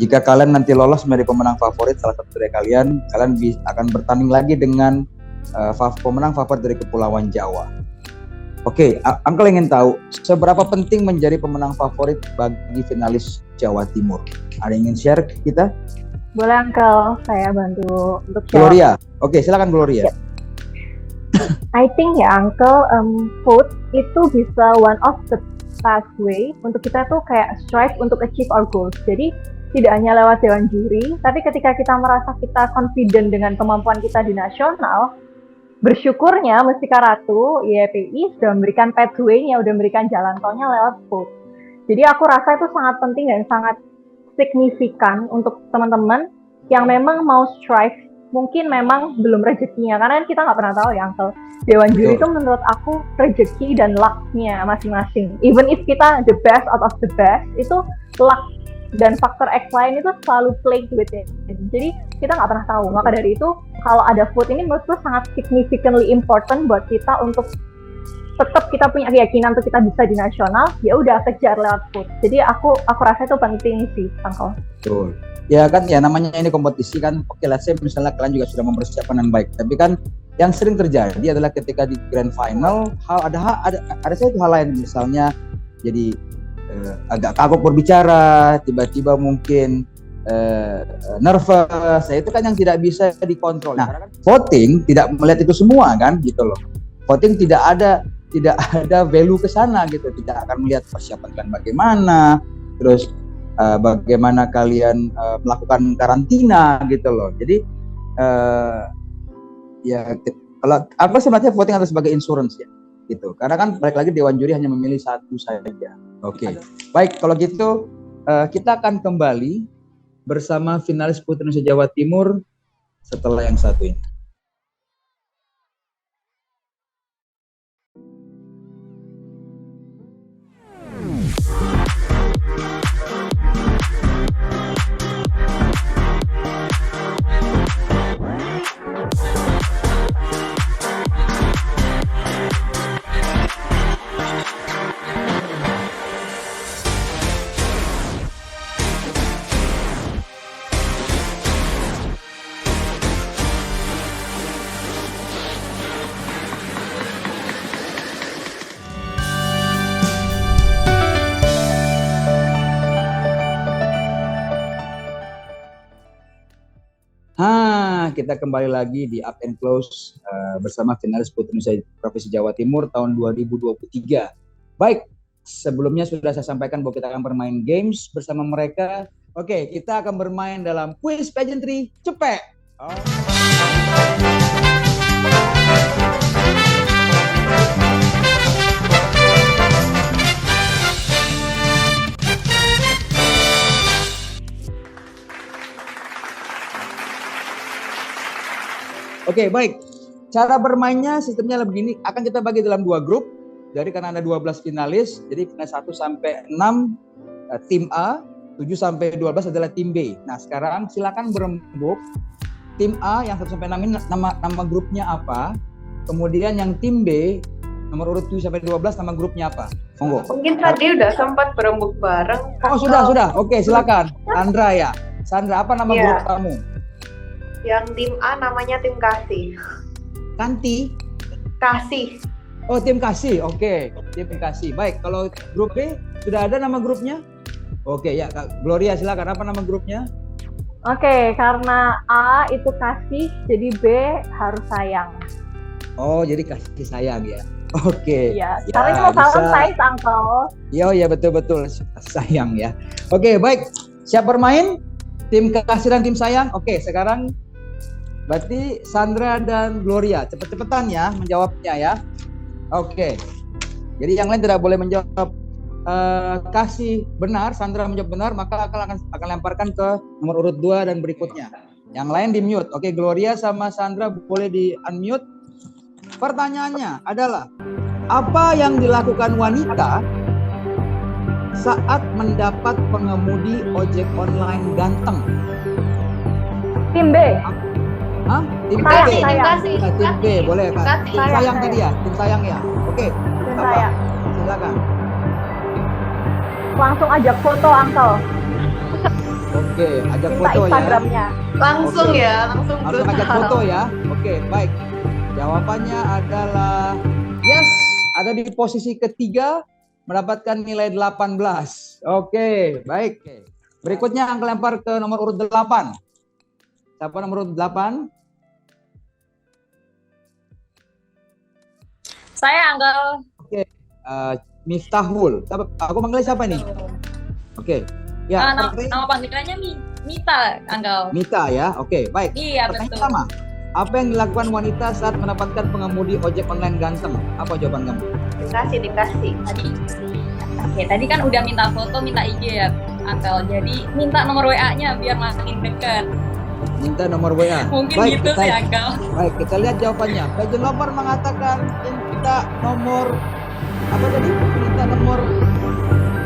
Jika kalian nanti lolos menjadi pemenang favorit salah satu dari kalian akan bertanding lagi dengan pemenang favorit dari Kepulauan Jawa. Oke, Uncle ingin tahu seberapa penting menjadi pemenang favorit bagi finalis Jawa Timur. Ada yang ingin share ke kita? Boleh Uncle, saya bantu untuk share. Gloria, oke silakan Gloria. Yeah. I think ya Uncle, vote itu bisa one of the pathway untuk kita tuh kayak strive untuk achieve our goals. Jadi tidak hanya lewat dewan juri, tapi ketika kita merasa kita confident dengan kemampuan kita di nasional, bersyukurnya Mustika Ratu YPI sudah memberikan pathway-nya, sudah memberikan jalan tolnya lewat vote. Jadi aku rasa itu sangat penting dan sangat signifikan untuk teman-teman yang memang mau strive, mungkin memang belum rezekinya, karena kita nggak pernah tahu ya Uncle. Dewan juri itu menurut aku rezeki dan luck-nya masing-masing. Even if kita the best out of the best, itu luck dan faktor X lain itu selalu play with it. Jadi kita nggak pernah tahu. Maka dari itu kalau ada vote ini menurutku sangat significantly important buat kita untuk tetap kita punya keyakinan untuk kita bisa di nasional, ya udah kejar lewat vote. Jadi aku rasa itu penting sih, Uncle. Betul. Ya kan ya namanya ini kompetisi kan. Oke, let's say misalnya kalian juga sudah mempersiapkan dengan baik. Tapi kan yang sering terjadi adalah ketika di grand final ada satu hal lain, misalnya jadi agak kagok berbicara, tiba-tiba mungkin nervous, ya itu kan yang tidak bisa dikontrol. Nah, voting tidak melihat itu semua kan, gitu loh. Voting tidak ada value ke sana gitu, tidak akan melihat persiapan kalian bagaimana, terus bagaimana kalian melakukan karantina gitu loh. Jadi ya kalau aku sebenarnya voting atau sebagai insurance ya, gitu. Karena kan balik lagi dewan juri hanya memilih satu saja. Oke. Baik, kalau gitu kita akan kembali bersama finalis Putri Indonesia Jawa Timur setelah yang satu ini. Kita kembali lagi di Up and Close bersama finalis Putri Indonesia Provinsi Jawa Timur tahun 2023. Baik, sebelumnya sudah saya sampaikan bahwa kita akan bermain games bersama mereka. Oke, kita akan bermain dalam quiz pageantry cepet. Oke, baik. Cara bermainnya sistemnya begini, akan kita bagi dalam 2 grup. Jadi karena ada 12 finalis, jadi finalis 1 sampai 6 tim A, 7 sampai 12 adalah tim B. Nah, sekarang silakan berembuk. Tim A yang 1 sampai 6 ini nama grupnya apa? Kemudian yang tim B nomor urut 7 sampai 12 nama grupnya apa? Monggo. Mungkin tadi udah sempat berembuk bareng. Oh, sudah. Oke, silakan. Sandra ya. Sandra, apa nama grup kamu? Yang tim A namanya tim kasih. Kanti? Kasih. Oh, tim kasih. Oke, tim kasih. Baik, kalau grup B sudah ada nama grupnya? Oke, ya Kak Gloria silakan. Apa nama grupnya? Oke, karena A itu kasih, jadi B harus sayang. Oh, jadi kasih sayang ya. Oke. Iya, karena ini mau Valentine's, Uncle. Iya, betul. Sayang ya. Oke, baik. Siap bermain? Tim kasih dan tim sayang. Oke, sekarang berarti Sandra dan Gloria cepet-cepetan ya menjawabnya ya. Oke. Jadi yang lain tidak boleh menjawab kasih benar, Sandra menjawab benar, maka akan lemparkan ke nomor urut 2 dan berikutnya. Yang lain di mute. Oke, Gloria sama Sandra boleh di unmute. Pertanyaannya adalah, apa yang dilakukan wanita saat mendapat pengemudi ojek online ganteng? Tim B. Hah? Tim B. Tim B, boleh Kak. Tim sayang tadi ya? Tim sayang ya? Oke. Tim sayang. Silakan. Langsung ajak foto, Uncle. Oke, ajak Minta foto ya. Instagramnya. Langsung Oke. ya, langsung ajak foto ya. Oke, baik. Jawabannya adalah yes, ada di posisi ketiga mendapatkan nilai 18. Oke, baik. Berikutnya angka lempar ke nomor urut 8. Siapa nomor urut 8? Saya, Uncle. Oke, Miftahul. Aku manggilnya siapa nih? Oke. Ya, nama panggilannya Mita, Uncle. Mita ya. Oke, baik. Iya, pertanyaan betul. sama. Apa yang dilakukan wanita saat mendapatkan pengemudi ojek online ganteng? Apa jawaban kamu? Dikasih. Tadi kan udah minta foto, minta IG ya, Uncle. Jadi minta nomor WA-nya biar makin dekat. Minta nomor WA. Mungkin baik, gitu sih, Uncle. Baik, kita lihat jawabannya. Pajen Loper mengatakan minta nomor apa tadi? Minta nomor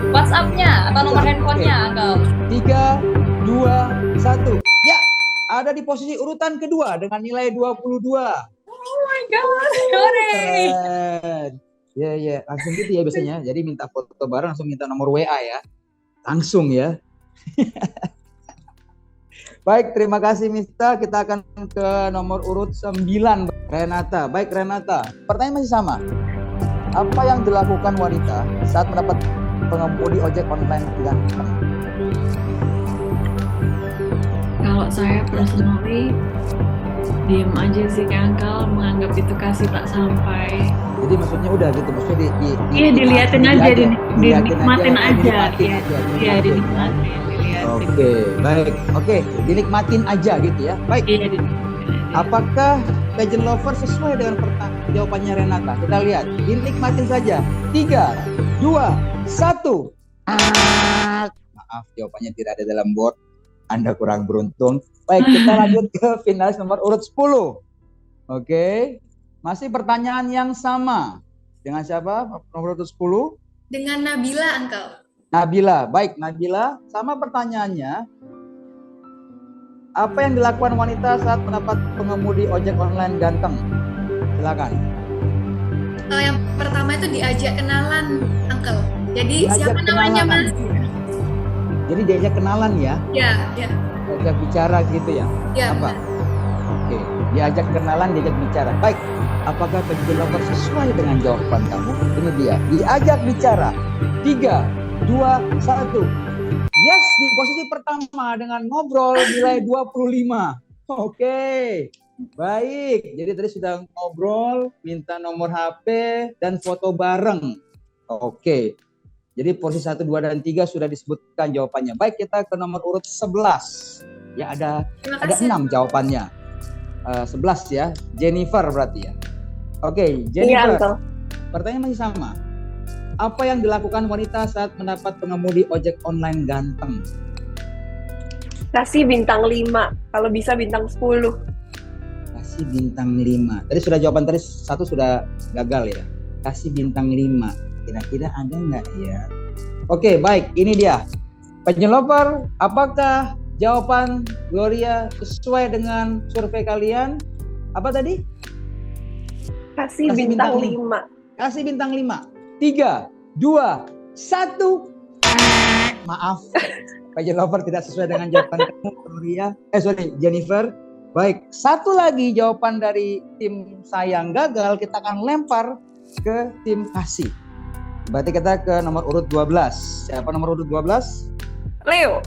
WhatsApp-nya atau nomor handphonenya, Uncle. 3, 2, 1. Ya, ada di posisi urutan kedua dengan nilai 22. Oh my God, hooray! Keren. Ya, langsung gitu ya biasanya. Jadi minta foto bareng langsung minta nomor WA ya. Langsung ya. Baik, terima kasih Mista. Kita akan ke nomor urut 9, Renata. Baik Renata, pertanyaan masih sama. Apa yang dilakukan wanita saat mendapat pengemudi ojek online ganteng? Kalau saya personally diem aja sih Kak Angkel, menganggap itu kasih tak sampai. Jadi maksudnya udah gitu, maksudnya Iya, diliatin aja, dinikmatin aja. Iya, dinikmatin, diliatin. Oke, baik. Oke, dinikmatin aja gitu ya. Baik. Iya, dinikmatin aja. Apakah pageant lover sesuai dengan jawabannya Renata? Kita lihat, dinikmatin saja. 3, 2, 1. Maaf, jawabannya tidak ada dalam board. Anda kurang beruntung. Baik, kita lanjut ke finalis nomor urut 10. Oke. Masih pertanyaan yang sama. Dengan siapa? Nomor urut 10? Dengan Nabila, Uncle. Nabila. Baik, Nabila. Sama pertanyaannya. Apa yang dilakukan wanita saat mendapat pengemudi ojek online ganteng? Silakan. Yang pertama itu diajak kenalan, Uncle. Jadi Diajak siapa namanya, kenalan. Mas? Jadi diajak kenalan ya? Ya. Diajak bicara gitu ya? Ya, Apa? Oke, diajak kenalan, diajak bicara. Baik, apakah pageant lover sesuai dengan jawaban kamu? Ini dia, diajak bicara. 3, 2, 1. Yes, di posisi pertama dengan ngobrol nilai 25. Oke, baik. Jadi tadi sudah ngobrol, minta nomor HP, dan foto bareng. Oke. Jadi posisi 1, 2, dan 3 sudah disebutkan jawabannya. Baik, kita ke nomor urut 11. Ya, ada 6 jawabannya. 11 ya. Jennifer berarti ya. Oke, Jennifer. Iya, Pertanyaan masih sama. Apa yang dilakukan wanita saat mendapat pengemudi ojek online ganteng? Kasih bintang 5, kalau bisa bintang 10. Kasih bintang 5. Tadi sudah jawaban tadi 1 sudah gagal ya. Kasih bintang 5. Kira-kira ada nggak ya? Oke, baik. Ini dia. Pageant lover, apakah jawaban Gloria sesuai dengan survei kalian? Apa tadi? Kasih bintang 5. Kasih bintang 5. 3, 2, 1. Maaf. Pageant lover tidak sesuai dengan jawaban kamu, Gloria. Jennifer. Baik, satu lagi jawaban dari tim sayang gagal, kita akan lempar ke tim kasih. Berarti kita ke nomor urut 12. Siapa nomor urut 12? Leo.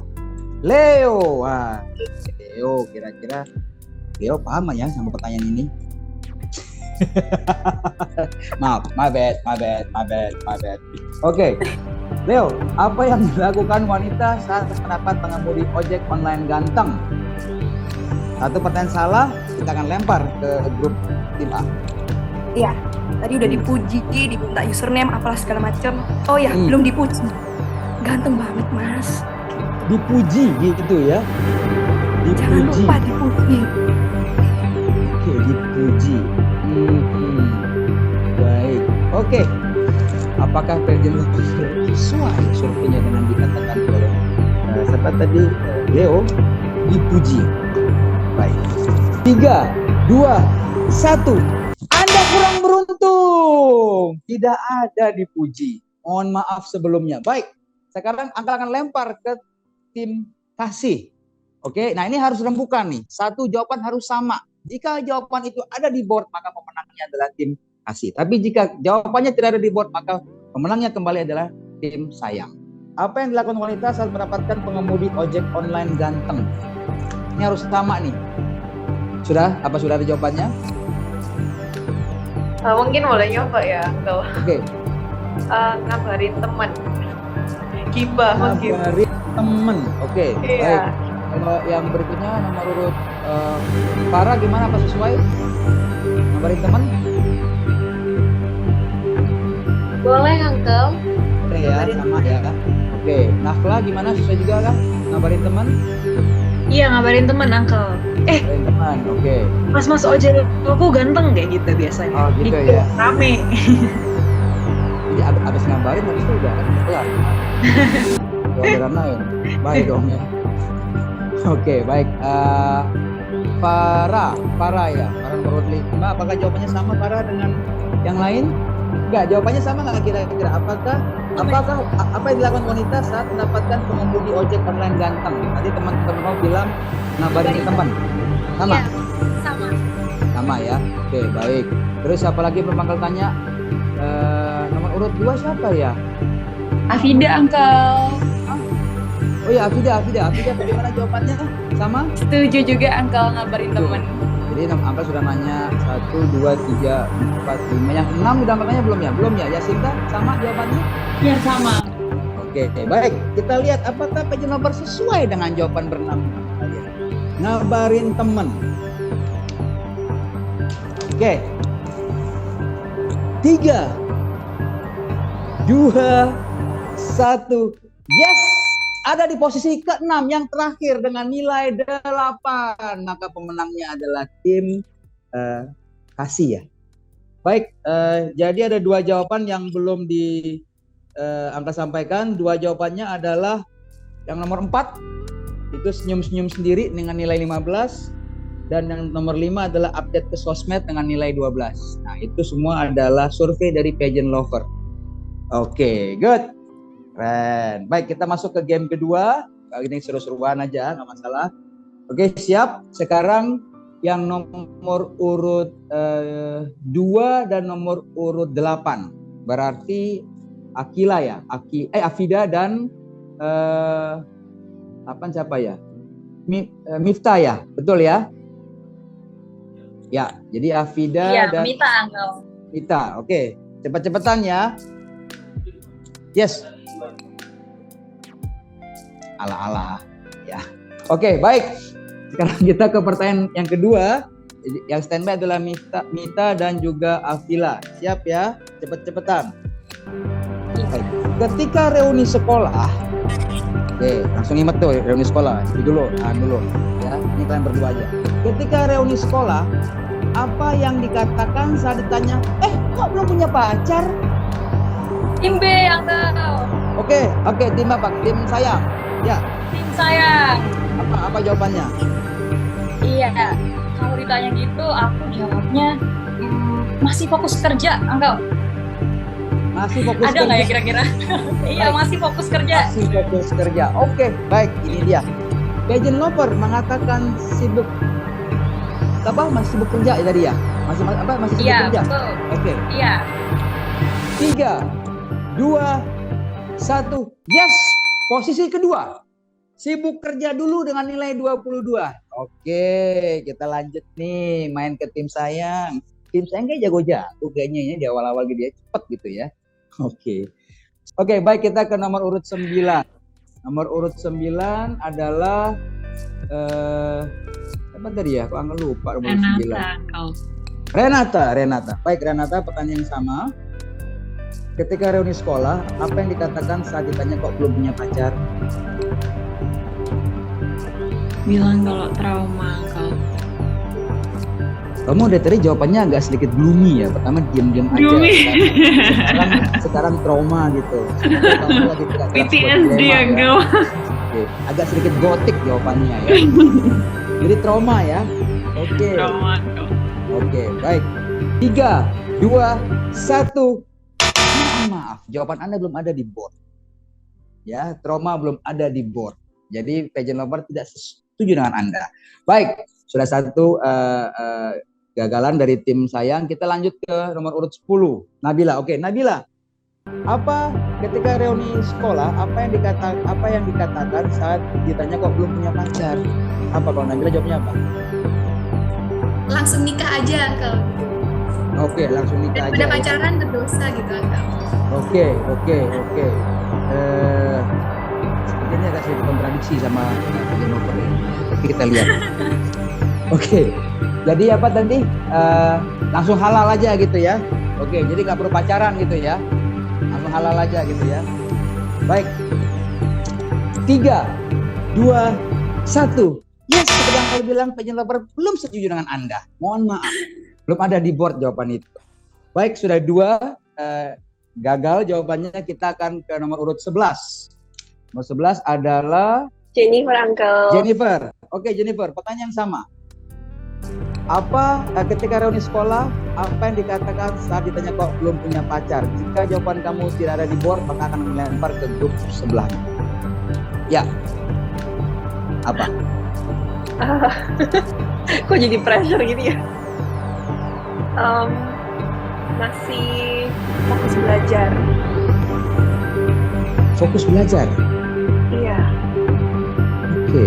Wah, Leo kira-kira Leo paham ya sama pertanyaan ini? Maaf, my bad. Oke. Leo, apa yang dilakukan wanita saat mendapat pengemudi ojek online ganteng? Satu pertanyaan salah, kita akan lempar ke grup tim A. Iya, tadi udah dipuji, diminta username, apalah segala macam. Oh ya, belum dipuji. Ganteng banget, Mas. Dipuji gitu ya? Dipuji. Jangan lupa dipuji. Oke, dipuji. Baik. Oke. Apakah pageant lover sesuai surveinya dengan dikatakan oleh serta tadi Leo? Dipuji. Baik. 3, 2, 1. Anda kurang beruntung. Tidak ada dipuji. Mohon maaf sebelumnya. Baik. Sekarang Angka akan lempar ke tim kasih. Oke. Nah, ini harus rembukan nih. Satu jawaban harus sama. Jika jawaban itu ada di board, maka pemenangnya adalah tim kasih. Tapi jika jawabannya tidak ada di board, maka pemenangnya kembali adalah tim sayang. Apa yang dilakukan wanita saat mendapatkan pengemudi ojek online ganteng? Ini harus sama nih. Sudah? Apa sudah ada jawabannya? Mungkin boleh nyoba ya, Uncle. Oke. Ngabarin teman. Gibah mungkin. Ngabarin teman. Oke. Iya. Baik. Kalau yang berikutnya nomor urut Farah gimana, apa sesuai? Ngabarin teman? Boleh, Uncle. Oke ya, sama ya. Oke. Nafla gimana, sesuai juga kah? Ngabarin teman? Iya, ngabarin teman, Uncle. Ngabarin teman, oke. Mas ojek aku ganteng kayak gitu biasanya. Oh gitu ya. Rame. Jadi abis ngabarin habis itu udah kelar. Orderan lain. Baik dong ya. Oke, baik. Farah ya. Farah nomor 5. Apakah jawabannya sama Farah dengan yang lain? Enggak, jawabannya sama nggak kira-kira? Apakah apa yang dilakukan wanita saat mendapatkan pengemudi ojek online ganteng? Tadi teman-teman mau bilang ngabarin ke teman. Sama? Ya, sama. Sama ya. Oke, baik. Terus siapa lagi belum bakal tanya? Nomor urut 2 siapa ya? Afida, Uncle. Oh ya, Afida bagaimana jawabannya? Sama? Setuju juga Uncle ngabarin temen. Jadi Angka sudah nanya 1, 2, 3, 4, 5. Yang 6 udah makanya belum ya? Belum ya? Yasinta sama jawabannya? Ya sama. Oke, baik. Kita lihat apakah page number sesuai dengan jawaban berenam kalian. Ngabarin temen. Oke. 3, 2, 1. Yes! Ada di posisi ke-6 yang terakhir dengan nilai 8. Maka pemenangnya adalah tim Kasih ya. Baik, jadi ada 2 jawaban yang belum Angka sampaikan. 2 jawabannya adalah yang nomor 4 itu senyum-senyum sendiri dengan nilai 15, dan yang nomor 5 adalah update ke sosmed dengan nilai 12. Nah, itu semua adalah survei dari Pageant Lover. Oke, good. Keren. Baik, kita masuk ke game kedua. Kali ini seru-seruan aja, nggak masalah. Oke, siap. Sekarang yang nomor urut 2 dan nomor urut 8. Berarti Akila ya, Afida dan siapa ya? Miftah ya, betul ya? Ya, jadi Afida dan Mita, Uncle. Mita. Oke, cepet-cepetan ya. Yes. Ala-ala ya. Oke, baik. Sekarang kita ke pertanyaan yang kedua. Yang standby adalah Mita dan juga Afila. Siap ya? Cepet-cepetan. Ketika reuni sekolah, oke, langsung ingat tuh reuni sekolah. Itu dulu, ya. Ini kalian berdua aja. Ketika reuni sekolah, apa yang dikatakan saat ditanya, kok belum punya pacar? Tim B, Uncle. Oke, tim apa? Tim sayang. Ya. Tim sayang. Apa jawabannya? Iya, kalau ditanya gitu, aku jawabnya masih fokus kerja, Uncle. Masih fokus Ada kerja. nggak ya kira-kira? Iya, masih fokus kerja. Masih fokus kerja. Oke, baik. Ini dia. Pageant Lover mengatakan sibuk. Masih sibuk kerja ya tadi ya? Masih sibuk kerja? Betul. Oke. Iya. 3, 2, 1. Yes! Posisi kedua. Sibuk kerja dulu dengan nilai 22. Oke, kita lanjut nih main ke tim sayang. Tim sayang kayak jago-jago kayaknya ya di awal-awal gitu ya, cepet gitu ya. Oke, baik, kita ke nomor urut 9. Nomor urut 9 adalah apa tadi ya? Kok nggak lupa nomor 9. Renata. Baik, Renata, pertanyaan yang sama. Ketika reuni sekolah, apa yang dikatakan saat ditanya kok belum punya pacar? Bilang kalau trauma, Uncle. Kamu dari tadi jawabannya agak sedikit gloomy ya. Pertama diam-diam aja. Sekarang trauma gitu. Kamu lagi PTSD ya, Uncle. Oke, agak sedikit gotik jawabannya ya. Jadi trauma ya. Oke. Trauma, Uncle. Oke, baik. 3, 2, 1. Maaf, jawaban Anda belum ada di board. Ya, trauma belum ada di board. Jadi Pageant Lover tidak setuju dengan Anda. Baik, sudah satu gagalan dari tim sayang. Kita lanjut ke nomor urut 10. Nabila. Oke, Nabila. Apa ketika reuni sekolah, apa yang dikatakan saat ditanya kok belum punya pacar? Apa kalau Nabila jawabnya apa? Langsung nikah aja, Uncle. Oke, langsung nikah aja. Udah pacaran berdosa gitu, Uncle. Oke. Sepertinya agak sedikit kontradiksi sama Pageant Lover ya. Tapi kita lihat. Oke. Jadi apa tadi? Langsung halal aja gitu ya. Oke, jadi nggak perlu pacaran gitu ya. Langsung halal aja gitu ya. Baik. 3, 2, 1. Yes, seperti yang kalian bilang, Pageant Lover belum setuju dengan Anda. Mohon maaf. Belum ada di board jawaban itu. Baik, sudah 2 gagal jawabannya. Kita akan ke nomor urut 11. Nomor 11 adalah Jennifer, Uncle. Jennifer. Oke, Jennifer, pertanyaan sama. Apa ketika reuni sekolah, apa yang dikatakan saat ditanya kok belum punya pacar? Jika jawaban kamu tidak ada di board, maka akan melempar ke grup sebelah. Ya. Apa? Kok jadi pressure gini ya? Masih fokus belajar. Fokus belajar? Iya. Oke.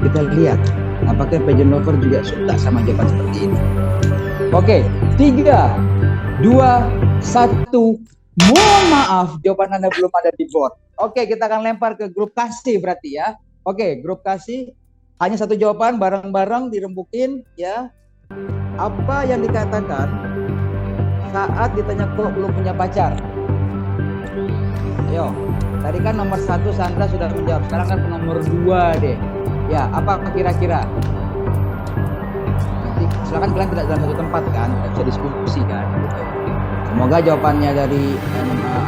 Kita lihat apakah pageant lover juga suka sama jawaban seperti ini. Oke, 3, 2, 1. Mohon maaf, jawaban Anda belum ada di board. Oke, kita akan lempar ke grup kasih berarti ya. Oke, grup kasih hanya satu jawaban bareng-bareng dirembukin ya. Apa yang dikatakan saat ditanya kok belum punya pacar? Ayo, tadi kan nomor 1 Sandra sudah menjawab. Sekarang kan nomor 2 deh. Ya, apa kira-kira? Nanti silakan kalian tidak dalam satu tempat kan, bisa diskusi kan. Gitu. Semoga jawabannya dari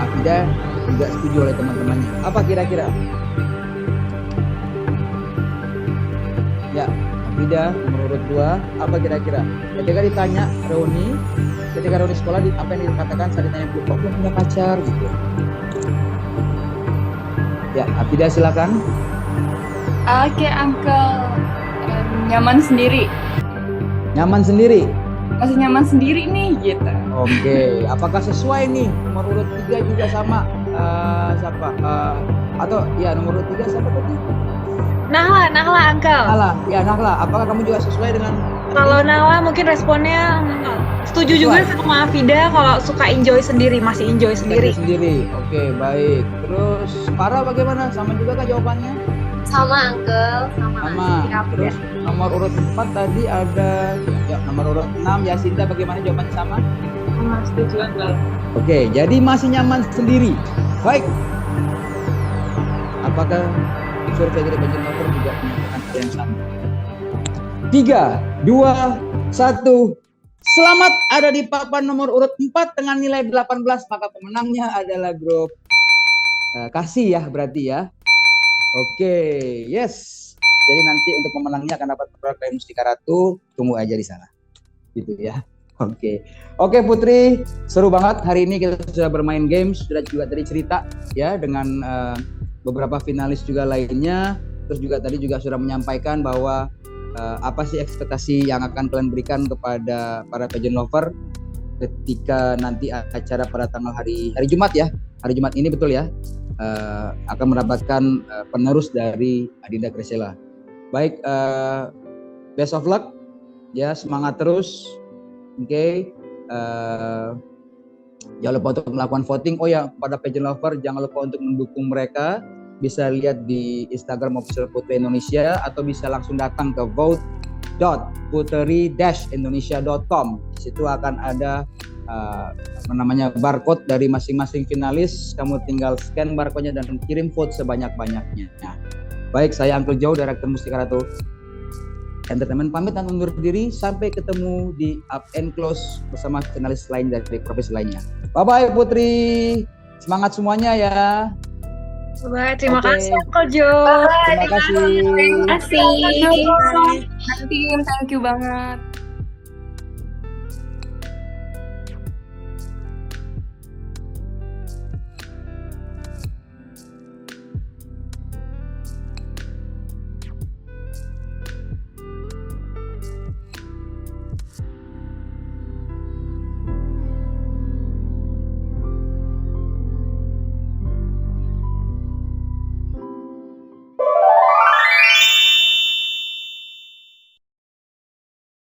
Afida juga setuju oleh teman-temannya. Apa kira-kira? Ya, Afida nomor urut 2. Apa kira-kira? Ketika ditanya ketika Roni sekolah, apa yang dikatakan saat ditanya kok belum punya pacar gitu? Ya, Afida silakan. Oke, Uncle. Nyaman sendiri. Nyaman sendiri. Masih nyaman sendiri nih gitu. Oke, apakah sesuai nih nomor urut 3 juga sama siapa? Atau ya nomor urut 3 siapa tadi? Nahla, Uncle. Nahla. Apakah kamu juga sesuai dengan? Kalau Nahla mungkin responnya setuju juga sama Afida kalau suka enjoy sendiri, masih enjoy sendiri. Oke, baik. Terus Farah bagaimana? Sama juga kah jawabannya? Sama Uncle, sama. Terus nomor urut 4 tadi ada nomor urut 6 Yasinda, bagaimana jawabannya sama? Sama, setuju Uncle. Oke, jadi masih nyaman sendiri. Baik. Apakah survei dari pageant lover juga menyatakan hal yang sama? 3, 2, 1. Selamat ada di papan nomor urut 4 dengan nilai 18, maka pemenangnya adalah grup kasih ya berarti ya. Oke, yes. Jadi nanti untuk pemenangnya akan dapat produk dari Mustika Ratu, tunggu aja di sana. Gitu ya. Oke Putri, seru banget hari ini kita sudah bermain games, sudah juga tadi cerita ya dengan beberapa finalis juga lainnya. Terus juga tadi juga sudah menyampaikan bahwa apa sih ekspektasi yang akan kalian berikan kepada para pageant lover ketika nanti acara pada tanggal hari Jumat ya. Hari Jumat ini betul ya. Akan mendapatkan penerus dari Adinda Gresela. Baik, best of luck ya, semangat terus. Oke. Jangan lupa untuk melakukan voting. Oh ya, pada pageant lover jangan lupa untuk mendukung mereka. Bisa lihat di Instagram official Putri Indonesia atau bisa langsung datang ke vote.puteri-indonesia.com. Di situ akan ada barcode dari masing-masing finalis. Kamu tinggal scan barcode-nya dan kirim vote sebanyak-banyaknya. Baik, saya Uncle Joe, Direktur Mustika Ratu Entertainment, pamit dan undur diri. Sampai ketemu di Up and Close bersama finalis lain dari profesi lainnya. Bye-bye Putri. Semangat semuanya ya. Bye, terima kasih Uncle Joe. Terima kasih. Thank you banget.